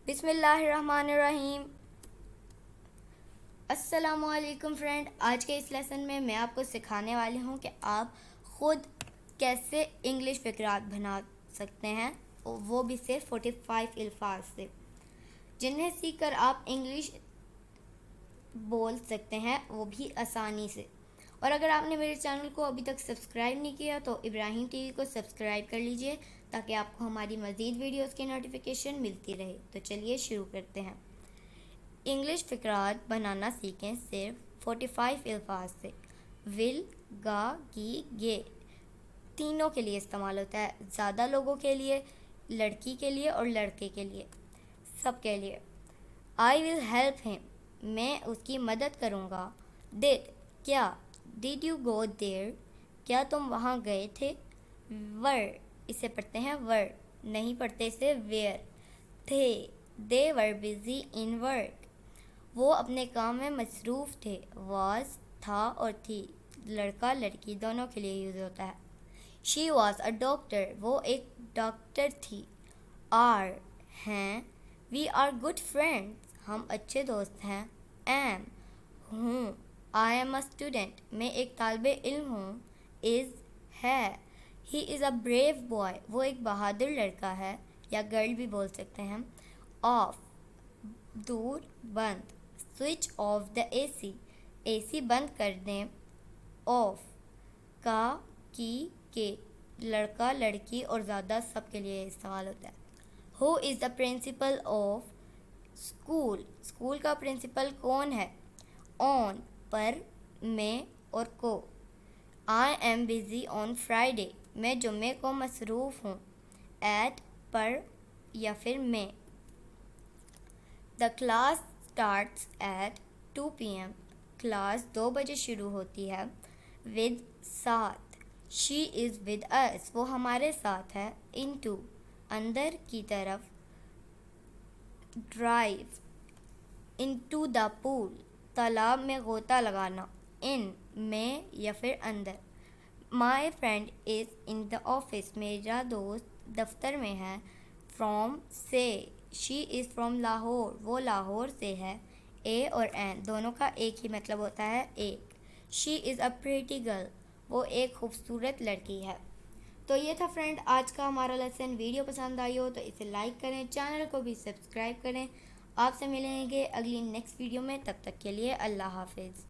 बिस्मिल्लाहिर्रहमानिर्रहीम। अस्सलामुअलैकुम फ्रेंड, आज के इस लेसन में मैं आपको सिखाने वाली हूँ कि आप ख़ुद कैसे इंग्लिश फ़िक्रात बना सकते हैं, वो भी सिर्फ 45 अल्फाज से, जिन्हें सीखकर आप इंग्लिश बोल सकते हैं, वो भी आसानी से। और अगर आपने मेरे चैनल को अभी तक सब्सक्राइब नहीं किया तो इब्राहिम टीवी को सब्सक्राइब कर लीजिए, ताकि आपको हमारी मज़ीद वीडियोस की नोटिफिकेशन मिलती रहे। तो चलिए शुरू करते हैं। इंग्लिश फ़िक्रात बनाना सीखें सिर्फ 45 अल्फाज से। विल, गा, गी, गे तीनों के लिए इस्तेमाल होता है, ज़्यादा लोगों के लिए, लड़की के लिए और लड़के के लिए, सब के लिए। आई विल हेल्प हिम, मैं उसकी मदद करूँगा। डिड, क्या। डिड यू गो देयर, क्या तुम वहाँ गए थे। वर, इसे पढ़ते हैं वर, नहीं पढ़ते इसे वेयर। थे, दे वर बिजी इन वर्क, वो अपने काम में मसरूफ़ थे। वाज, था और थी, लड़का लड़की दोनों के लिए यूज़ होता है। शी वॉज अ डॉक्टर, वो एक डॉक्टर थी। आर, हैं। वी आर गुड फ्रेंड्स, हम अच्छे दोस्त हैं। एम, हूँ। आई एम अ स्टूडेंट, मैं एक तालिबे इल्म हूँ। इज़, है। He is a brave boy, वो एक बहादुर लड़का है, या गर्ल भी बोल सकते हैं। ऑफ, दूर, बंद। Switch off the AC, AC बंद कर दें। ऑफ, का, की, के, लड़का लड़की और ज़्यादा सब के लिए इस्तेमाल होता है। Who is the principle of school, school का प्रिंसिपल कौन है। ऑन, पर, में और को। I am busy on Friday, मैं जुम्मे को मसरूफ़ हूँ। एट, पर या फिर में। The class starts at 2 PM, class 2 बजे शुरू होती है। विद, साथ। शी इज़ विद अस, वो हमारे साथ है। इनटू, अंदर की तरफ। ड्राइव, इनटू द पूल, तालाब में गोता लगाना। इन, में या फिर अंदर। My friend is in the office, मेरा दोस्त दफ्तर में है। फ्रॉम, से। शी इज़ फ्रॉम लाहौर, वो लाहौर से है। ए और एन दोनों का एक ही मतलब होता है, एक। She is a pretty girl, वो एक खूबसूरत लड़की है। तो ये था फ्रेंड आज का हमारा लेसन। वीडियो पसंद आई हो तो इसे लाइक करें, चैनल को भी सब्सक्राइब करें। आपसे मिलेंगे अगली नेक्स्ट वीडियो में, तब तक के लिए अल्लाह हाफिज़।